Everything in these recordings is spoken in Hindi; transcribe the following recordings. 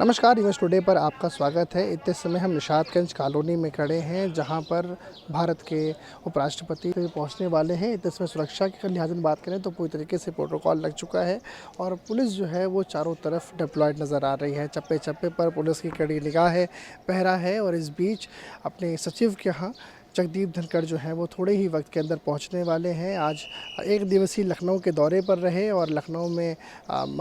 नमस्कार, न्यूज़ टुडे पर आपका स्वागत है। इतने समय हम निशातगंज कॉलोनी में खड़े हैं, जहां पर भारत के उपराष्ट्रपति पहुंचने वाले हैं। इतने समय सुरक्षा के लिहाज में बात करें तो पूरी तरीके से प्रोटोकॉल लग चुका है और पुलिस जो है वो चारों तरफ डिप्लॉयड नज़र आ रही है। चप्पे चप्पे पर पुलिस की कड़ी निगाह है, पहरा है। और इस बीच अपने सचिव के यहाँ जगदीप धनखड़ जो हैं वो थोड़े ही वक्त के अंदर पहुंचने वाले हैं। आज एक दिवसीय लखनऊ के दौरे पर रहे और लखनऊ में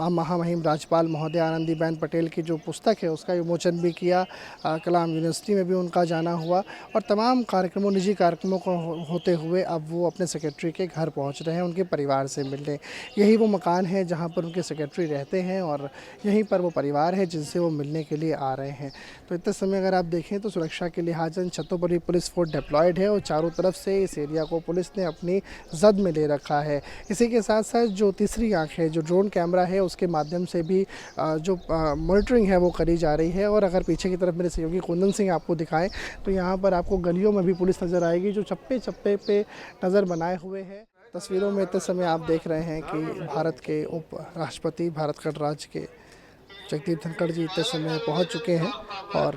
महामहिम राज्यपाल महोदय आनंदीबेन पटेल की जो पुस्तक है उसका विमोचन भी किया। कलाम यूनिवर्सिटी में भी उनका जाना हुआ और तमाम कार्यक्रमों, निजी कार्यक्रमों को होते हुए अब वो अपने सेक्रेटरी के घर पहुंच रहे हैं, उनके परिवार से मिलने। यही वो मकान है जहां पर उनके सेक्रेटरी रहते हैं और यहीं पर वो परिवार है जिनसे वो मिलने के लिए आ रहे हैं। तो इतने समय अगर आप देखें तो सुरक्षा के लिहाज छतों पर भी पुलिस फोर्स डिप्लॉयड है और चारों तरफ से इस एरिया को पुलिस ने अपनी जद में ले रखा है। इसी के साथ साथ जो तीसरी आंख है, जो ड्रोन कैमरा है, उसके माध्यम से भी जो मॉनिटरिंग है वो करी जा रही है। और अगर पीछे की तरफ मेरे सहयोगी कुंदन सिंह आपको दिखाएं तो यहाँ पर आपको गलियों में भी पुलिस नज़र आएगी, जो चप्पे चप्पे पे नज़र बनाए हुए हैं। तस्वीरों में इतने समय आप देख रहे हैं कि भारत के उप राष्ट्रपति, भारत गणराज्य के जगदीप धनखड़ जी इतने समय पहुंच चुके हैं और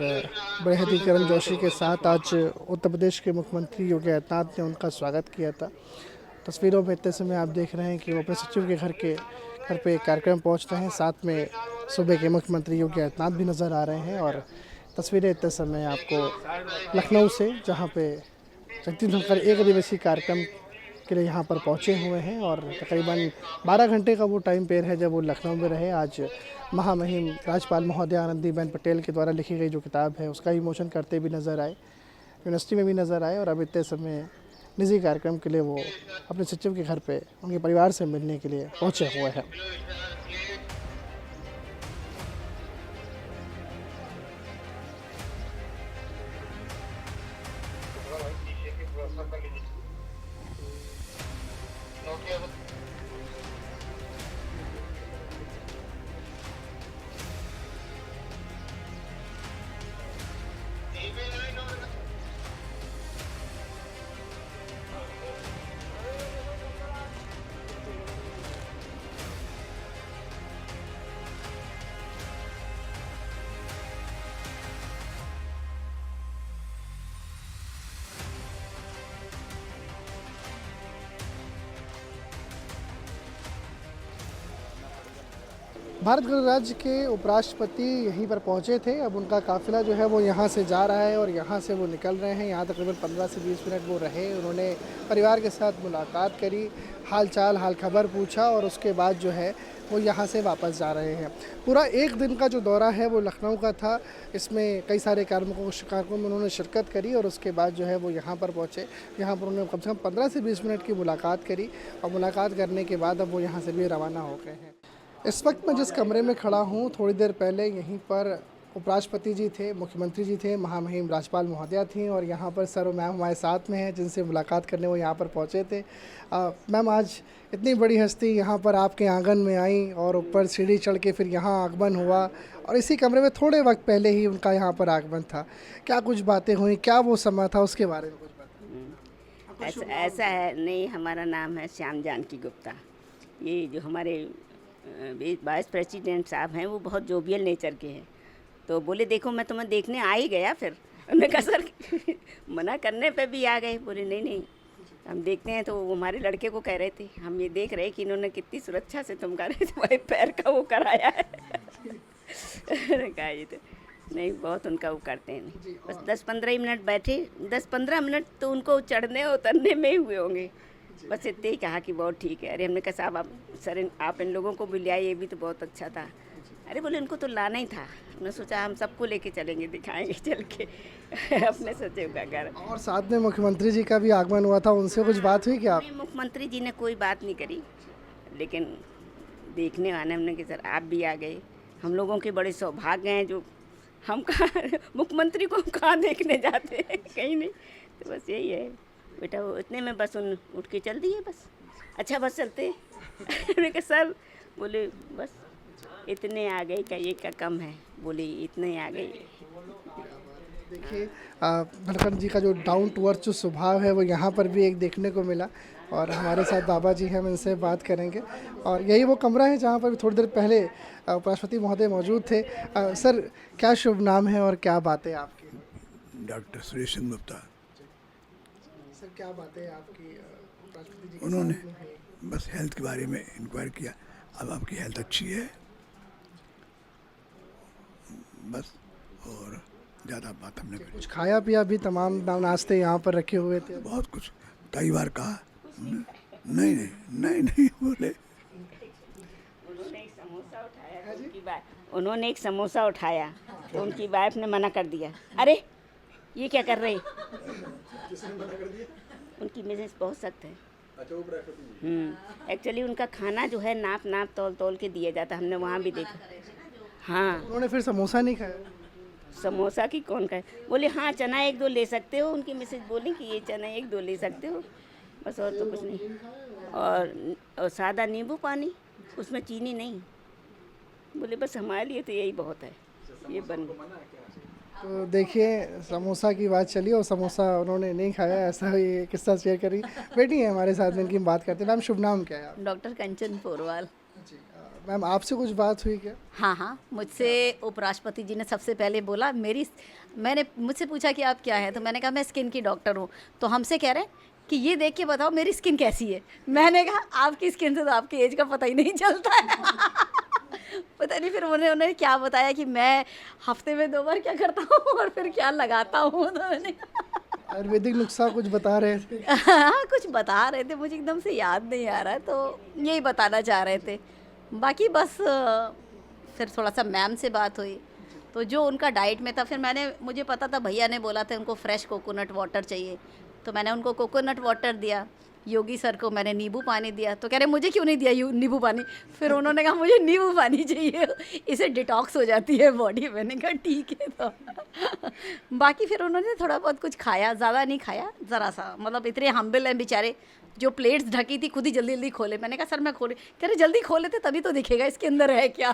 बेहद ही गर्मजोशी के साथ आज उत्तर प्रदेश के मुख्यमंत्री योगी आदित्यनाथ ने उनका स्वागत किया था। तस्वीरों में इतने समय आप देख रहे हैं कि वो अपने सचिव के घर पे कार्यक्रम पहुंचते हैं। साथ में सूबे के मुख्यमंत्री योगी आदित्यनाथ भी नज़र आ रहे हैं और तस्वीरें इतने समय आपको लखनऊ से, जहां पे जगदीप धनखड़ एक दिवसीय कार्यक्रम के लिए यहाँ पर पहुँचे हुए हैं और तकरीबन 12 घंटे का वो टाइम पीरियड है जब वो लखनऊ में रहे। आज महामहिम राज्यपाल महोदय आनंदीबेन पटेल के द्वारा लिखी गई जो किताब है उसका विमोचन करते भी नज़र आए, यूनिवर्सिटी में भी नज़र आए और अब इतने समय निजी कार्यक्रम के लिए वो अपने सचिव के घर पे उनके परिवार से मिलने के लिए पहुँचे हुए हैं। भारत गणराज्य के उपराष्ट्रपति यहीं पर पहुंचे थे। अब उनका काफिला जो है वो यहाँ से जा रहा है और यहाँ से वो निकल रहे हैं। यहाँ तकरीबन 15 से 20 मिनट वो रहे। उन्होंने परिवार के साथ मुलाकात करी, हाल चाल हाल खबर पूछा और उसके बाद जो है वो यहाँ से वापस जा रहे हैं। पूरा एक दिन का जो दौरा है वो लखनऊ का था। इसमें कई सारे कार्यक्रमों में उन्होंने शिरकत करी और उसके बाद जो है वो यहाँ पर पहुँचे। यहाँ पर उन्होंने कम से कम 15 से 20 मिनट की मुलाकात करी और मुलाकात करने के बाद अब वो यहाँ से भी रवाना हो गए हैं। इस वक्त मैं जिस कमरे में खड़ा हूँ, थोड़ी देर पहले यहीं पर उपराष्ट्रपति जी थे, मुख्यमंत्री जी थे, महामहिम राज्यपाल महोदया थी और यहाँ पर सर और मैम हमारे साथ में हैं जिनसे मुलाकात करने वो यहाँ पर पहुँचे थे। मैम, आज इतनी बड़ी हस्ती यहाँ पर आपके आंगन में आई और ऊपर सीढ़ी चढ़ के फिर यहाँ आगमन हुआ और इसी कमरे में थोड़े वक्त पहले ही उनका यहाँ पर आगमन था। क्या कुछ बातें हुई, क्या वो समय था, उसके बारे में कुछ बताइए। ऐसा है नहीं, हमारा नाम है श्याम जानकी गुप्ता। ये जो हमारे वाइस प्रेसिडेंट साहब हैं वो बहुत जोवियल नेचर के हैं। तो बोले देखो मैं तुम्हें देखने आ ही गया। फिर उन्होंने कहा सर मना करने पे भी आ गए। बोले नहीं नहीं हम देखते हैं। तो वो हमारे लड़के को कह रहे थे, हम ये देख रहे कि इन्होंने कितनी सुरक्षा से तुम कर रहे थे, भाई पैर का वो कराया है। कहा ये तो नहीं, बहुत उनका वो करते हैं। नहीं बस 10-15 मिनट बैठे, 10-15 मिनट तो उनको चढ़ने उतरने में ही हुए होंगे। बस इतने ही कहा कि बहुत ठीक है। अरे हमने कहा साहब आप इन लोगों को भी ले आए, ये भी तो बहुत अच्छा था। अरे बोले इनको तो लाना ही था। हमने सोचा हम सबको लेके चलेंगे, दिखाएंगे चल के अपने सचिव का घर। और साथ में मुख्यमंत्री जी का भी आगमन हुआ था, उनसे कुछ बात हुई क्या? मुख्यमंत्री जी ने कोई बात नहीं करी, लेकिन देखने वाले हमने कि सर आप भी आ गए। हम लोगों के बड़े सौभाग्य हैं जो हम कहाँ मुख्यमंत्री को कहाँ देखने जाते हैं, कहीं नहीं। तो बस यही है बेटा, वो इतने में बस उठ के चल दिए। बस अच्छा बस चलते। मैंने कहा सर, बोले बस इतने आ गए का, ये का कम है। बोले इतने आ गए। देखिए धनखड़ जी का जो डाउन टू अर्थ जो स्वभाव है वो यहाँ पर भी एक देखने को मिला। और हमारे साथ बाबा जी हैं, हम इनसे बात करेंगे। और यही वो कमरा है जहाँ पर थोड़ी देर पहले उपराष्ट्रपति महोदय मौजूद थे। सर, क्या शुभ नाम है और क्या बातें आपकी? डॉक्टर सुरेश चंद्र गुप्ता। सर, क्या बातें आपकी उपराष्ट्रपति जी के उन्होंने साथ में हुई? बस हेल्थ के बारे में इंक्वायर किया। अब आपकी हेल्थ अच्छी है बस, और ज़्यादा बात हमने करी। कुछ खाया पिया भी? तमाम नाश्ते यहाँ पर रखे हुए थे। बहुत कुछ, कई बार कहा नहीं नहीं नहीं नहीं बोले। उन्होंने एक समोसा उठाया तो उन्होंने एक समोसा उठाया तो उनकी वाइफ ने मना कर दिया। अरे ये क्या कर रहे? उनकी मिसेस बहुत सख्त है। एक्चुअली उनका खाना जो है नाप नाप तौल तौल के दिया जाता, हमने वहाँ भी देखा। हाँ, उन्होंने फिर समोसा नहीं खाया? समोसा की कौन खाए? बोले हाँ चना एक दो ले सकते हो। उनकी मिसेज बोली कि ये चना एक दो ले सकते हो, बस, और तो कुछ नहीं। और सादा नींबू पानी, उसमें चीनी नहीं। बोले बस हमारे लिए तो यही बहुत है, ये बन। तो देखिए, समोसा की बात चली और समोसा उन्होंने नहीं खाया, ऐसा ये किस्सा शेयर करी। बेटी है हमारे साथ में, इनकी हम बात करते हैं। मैम, शुभ नाम क्या है आप? डॉक्टर कंचन पोरवाल। जी, मैम, आपसे कुछ बात हुई क्या? हाँ हाँ, मुझसे उपराष्ट्रपति जी ने सबसे पहले बोला, मैंने मुझसे पूछा कि आप क्या हैं, तो मैंने कहा मैं स्किन की डॉक्टर हूँ। तो हमसे कह रहे हैं कि ये देख के बताओ मेरी स्किन कैसी है। मैंने कहा आपकी स्किन से तो आपकी एज का पता ही नहीं चलता है। पता नहीं फिर उन्होंने क्या बताया कि मैं हफ्ते में 2 बार क्या करता हूँ और फिर क्या लगाता हूँ। तो मैंने आयुर्वेदिक नुस्खा कुछ बता रहे थे? हाँ, कुछ बता रहे थे, मुझे एकदम से याद नहीं आ रहा है, तो यही बताना चाह रहे थे। बाकी बस फिर थोड़ा सा मैम से बात हुई, तो जो उनका डाइट में था, फिर मुझे पता था, भैया ने बोला था उनको फ्रेश कोकोनट वाटर चाहिए, तो मैंने उनको कोकोनट वाटर दिया। योगी सर को मैंने नींबू पानी दिया, तो कह रहे मुझे क्यों नहीं दिया नींबू पानी? फिर उन्होंने कहा मुझे नींबू पानी चाहिए, इसे डिटॉक्स हो जाती है बॉडी। मैंने कहा ठीक है। तो बाकी फिर उन्होंने थोड़ा बहुत कुछ खाया, ज़्यादा नहीं खाया, ज़रा सा, मतलब इतने हम्बल हैं बेचारे। जो प्लेट्स ढकी थी खुद ही जल्दी जल्दी खोले। मैंने कहा सर मैं खोले, कह रहे जल्दी खोले थे तभी तो दिखेगा इसके अंदर है क्या।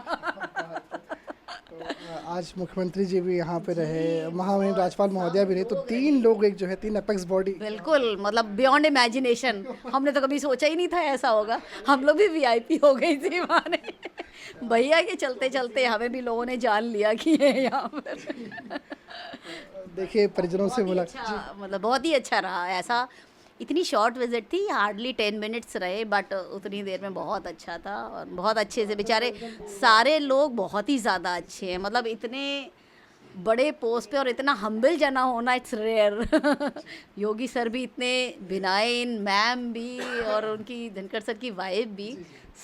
तो आज मुख्यमंत्री जी भी यहाँ पे रहे, महामहिम राज्यपाल महोदया भी रहे, तो 3 लोग एक जो है 3 अपेक्स बॉडी। बिल्कुल, मतलब बियॉन्ड इमेजिनेशन। हमने तो कभी सोचा ही नहीं था ऐसा होगा। हम लोग भी वीआईपी हो गई थी माने। भैया के चलते चलते हमें भी लोगों ने जान लिया कि है यहाँ पर। देखिए, परिजनों से अच्छा, मतलब बहुत ही अच्छा रहा। ऐसा इतनी शॉर्ट विजिट थी, हार्डली 10 मिनट्स रहे, बट उतनी देर में बहुत अच्छा था। और बहुत अच्छे से बेचारे सारे लोग बहुत ही ज़्यादा अच्छे हैं, मतलब इतने बड़े पोस्ट पे और इतना हम्बल जना होना, इट्स रेयर। योगी सर भी इतने बिनाइन, मैम भी, और उनकी धनखड़ सर की वाइफ भी,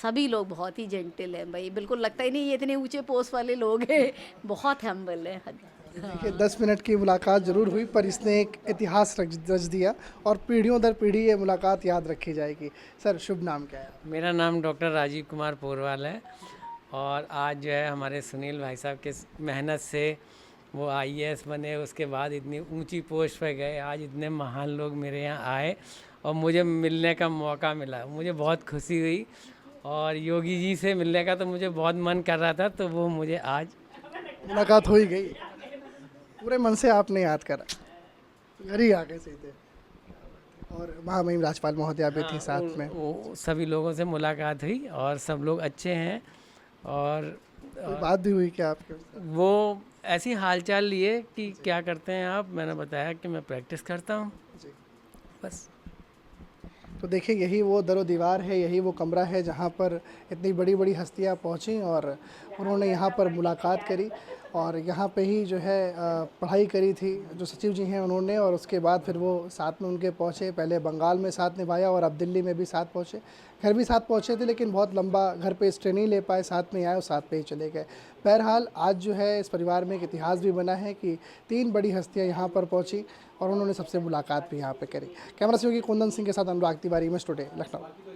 सभी लोग बहुत ही जेंटल हैं भाई। बिल्कुल लगता ही नहीं ये इतने ऊंचे पोस्ट वाले लोग हैं, बहुत हम्बल हैं। देखिए, 10 मिनट की मुलाकात ज़रूर हुई, पर इसने एक इतिहास रच दिया और पीढ़ियों दर पीढ़ी ये मुलाकात याद रखी जाएगी। सर, शुभ नाम क्या है? मेरा नाम डॉक्टर राजीव कुमार पोरवाल है, और आज जो है हमारे सुनील भाई साहब के मेहनत से वो आईएएस बने, उसके बाद इतनी ऊंची पोस्ट पर गए। आज इतने महान लोग मेरे यहाँ आए और मुझे मिलने का मौका मिला, मुझे बहुत खुशी हुई। और योगी जी से मिलने का तो मुझे बहुत मन कर रहा था, तो वो मुझे आज मुलाकात हो ही गई। पूरे मन से आपने याद करा, घर ही आ गए सीधे। और महामहिम राज्यपाल महोदया भी थी साथ में। वो सभी लोगों से मुलाकात हुई और सब लोग अच्छे हैं। और कोई बात भी हुई क्या आपके? वो ऐसी हालचाल लिए कि क्या करते हैं आप, मैंने बताया कि मैं प्रैक्टिस करता हूँ, बस। तो देखिए, यही वो दरो दीवार है, यही वो कमरा है जहाँ पर इतनी बड़ी बड़ी हस्तियाँ पहुँची और उन्होंने यहाँ पर मुलाकात करी। और यहाँ पे ही जो है पढ़ाई करी थी जो सचिव जी हैं उन्होंने, और उसके बाद फिर वो साथ में उनके पहुँचे। पहले बंगाल में साथ निभाया और अब दिल्ली में भी साथ पहुँचे। घर भी साथ पहुँचे थे, लेकिन बहुत लंबा घर पे स्टे नहीं ले पाए, साथ में आए और साथ पे ही चले गए। बहरहाल, आज जो है इस परिवार में एक इतिहास भी बना है कि 3 बड़ी हस्तियाँ यहाँ पर पहुँची और उन्होंने सबसे मुलाकात भी यहाँ पे करी। कैमरा सहयोगी कुंदन सिंह के साथ अनुराग तिवारी, इमेज टुडे, लखनऊ।